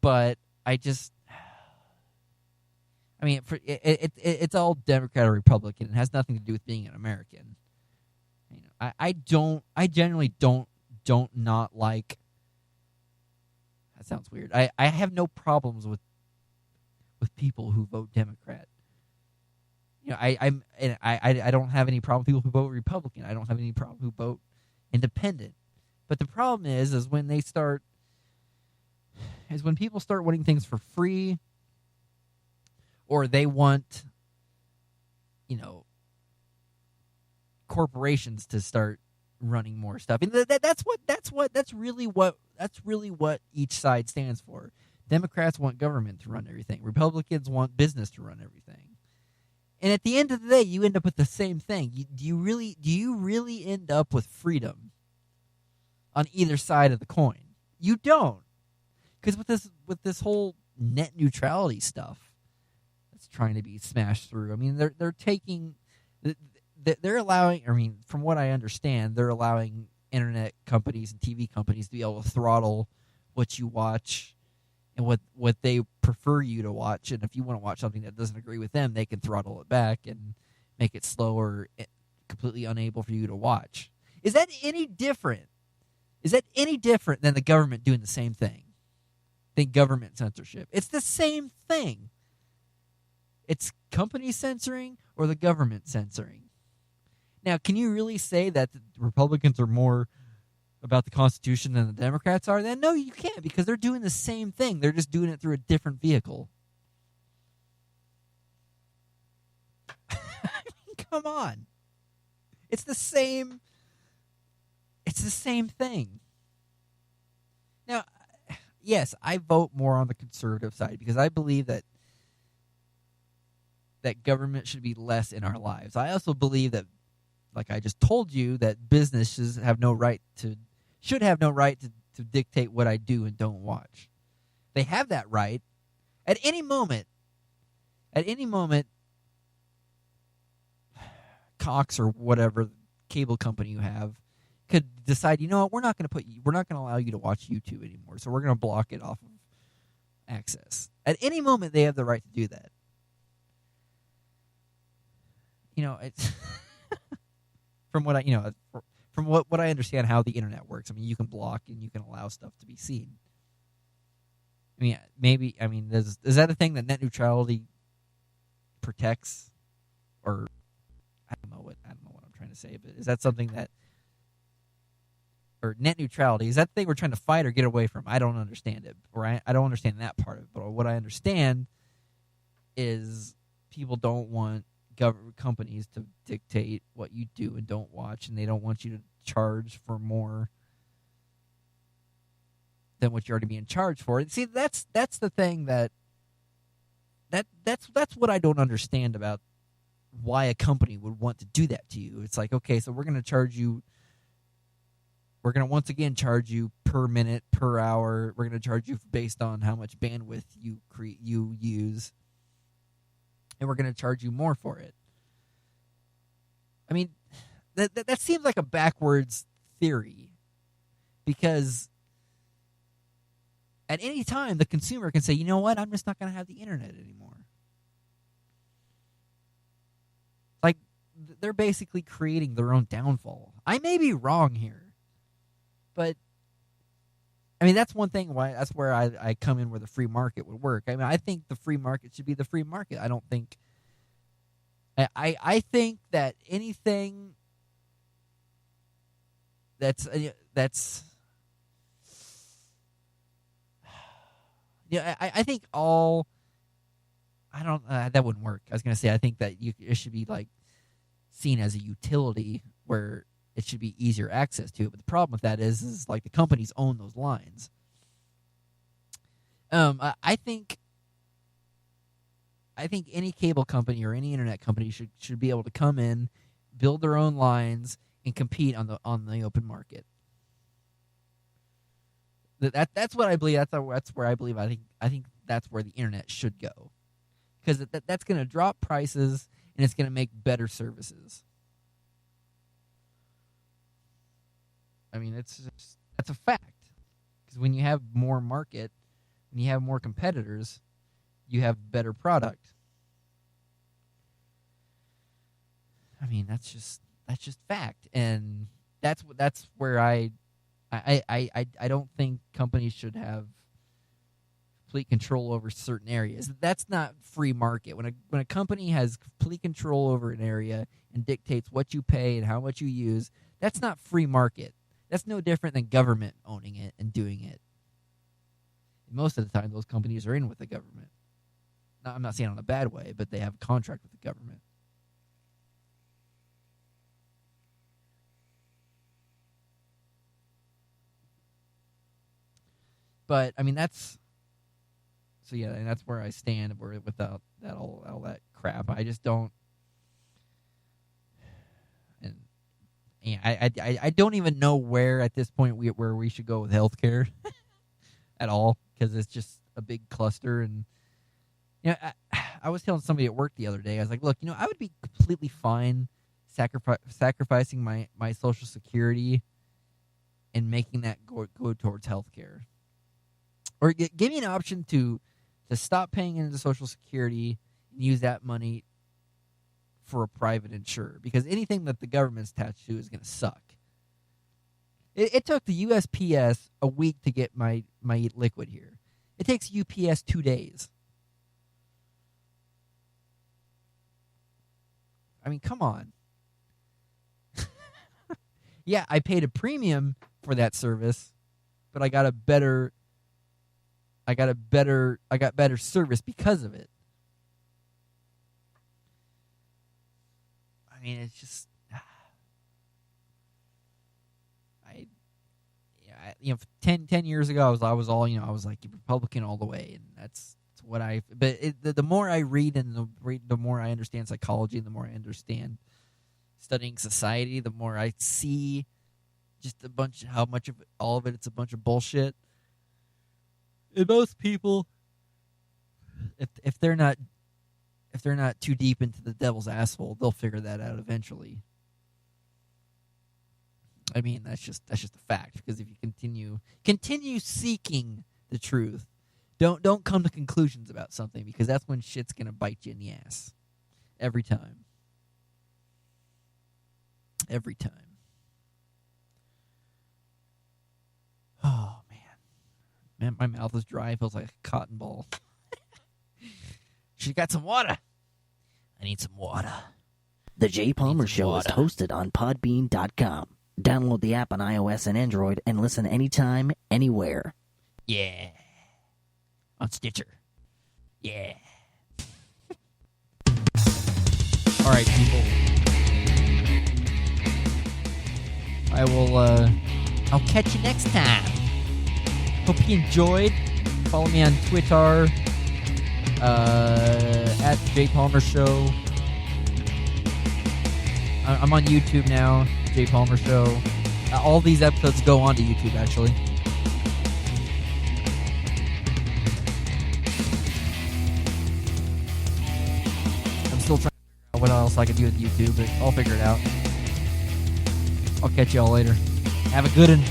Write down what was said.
But it's all Democrat or Republican. It has nothing to do with being an American. I generally don't not like. That sounds weird. I have no problems with people who vote Democrat. I don't have any problem with people who vote Republican. I don't have any problem who vote Independent. But the problem is when people start wanting things for free, or they want, corporations to start running more stuff. And that's really what each side stands for. Democrats want government to run everything. Republicans want business to run everything. And at the end of the day, you end up with the same thing. Do you really end up with freedom on either side of the coin? You don't. Because with this whole net neutrality stuff that's trying to be smashed through, I mean, they're allowing, from what I understand, they're allowing internet companies and TV companies to be able to throttle what you watch and what they prefer you to watch. And if you want to watch something that doesn't agree with them, they can throttle it back and make it slower, completely unable for you to watch. Is that any different? Is that any different than the government doing the same thing? Than government censorship. It's the same thing. It's company censoring or the government censoring. Now, can you really say that the Republicans are more about the Constitution than the Democrats are? Then no, you can't, because they're doing the same thing. They're just doing it through a different vehicle. I mean, come on. It's the same thing. Now, yes, I vote more on the conservative side because I believe that government should be less in our lives. I also believe that, like I just told you, that businesses should have no right to dictate what I do and don't watch. They have that right. At any moment, Cox or whatever cable company you have could decide, you know what, we're not going to allow you to watch YouTube anymore, so we're going to block it off of access. At any moment, they have the right to do that. It's from what I understand how the internet works. I mean, you can block and you can allow stuff to be seen. I mean, maybe. I mean, is that a thing that net neutrality protects? Or I don't know what I'm trying to say. But is that something that, or net neutrality, is that the thing we're trying to fight or get away from? I don't understand it, or I don't understand that part of it. But what I understand is people don't want government companies to dictate what you do and don't watch, and they don't want you to charge for more than what you're already being charged for. See, that's the thing that's what I don't understand about why a company would want to do that to you. It's like, okay, so we're going to once again charge you per minute, per hour. We're going to charge you based on how much bandwidth you use, and we're going to charge you more for it. I mean, that seems like a backwards theory, because at any time the consumer can say, you know what, I'm just not going to have the internet anymore. Like, they're basically creating their own downfall. I may be wrong here, but I mean, that's one thing that's where I come in, where the free market would work. I mean, I think the free market should be the free market. I don't think I think that anything that's yeah, I think all, I don't that wouldn't work. I was going to say, I think that it should be like seen as a utility where it should be easier access to it. But the problem with that is like the companies own those lines. I think any cable company or any internet company should be able to come in, build their own lines, and compete on the open market. That's what I believe. That's where I believe. I think that's where the internet should go, because that's going to drop prices and it's going to make better services. I mean, that's a fact. Because when you have more market, When you have more competitors, you have better product. I mean, that's just fact, and that's where I don't think companies should have complete control over certain areas. That's not free market. When a company has complete control over an area and dictates what you pay and how much you use, that's not free market. That's no different than government owning it and doing it. And most of the time, those companies are in with the government. Now, I'm not saying in a bad way, but they have a contract with the government. But I mean, that's and that's where I stand. Without that all that crap, I just don't. And I don't even know where at this point where we should go with healthcare at all, because it's just a big cluster. And I was telling somebody at work the other day, I was like, look, I would be completely fine sacrificing my Social Security and making that go towards healthcare. Or give me an option to stop paying into Social Security and use that money for a private insurer, because anything that the government's attached to is going to suck. It took the USPS a week to get my liquid here. It takes UPS 2 days. I mean, come on. Yeah, I paid a premium for that service, but I got better service because of it. I mean, it's just 10 years ago I was all I was like Republican all the way, and that's what I. But the more I read and the more I understand psychology, and the more I understand studying society, the more I see just how much of all of it's a bunch of bullshit. And most people, if they're not too deep into the devil's asshole, they'll figure that out eventually. I mean, that's just a fact, because if you continue seeking the truth, don't come to conclusions about something, because that's when shit's gonna bite you in the ass. Every time. Every time. Oh, man, my mouth is dry. It feels like a cotton ball. She got some water. I need some water. The Jay Palmer Show is hosted on Podbean.com. Download the app on iOS and Android and listen anytime, anywhere. Yeah. On Stitcher. Yeah. All right, people. I'll catch you next time. Hope you enjoyed. Follow me on Twitter, at Jay Palmer Show. I'm on YouTube now, Jay Palmer Show. All these episodes go onto YouTube, actually. I'm still trying to figure out what else I can do with YouTube, but I'll figure it out. I'll catch y'all later. Have a good one.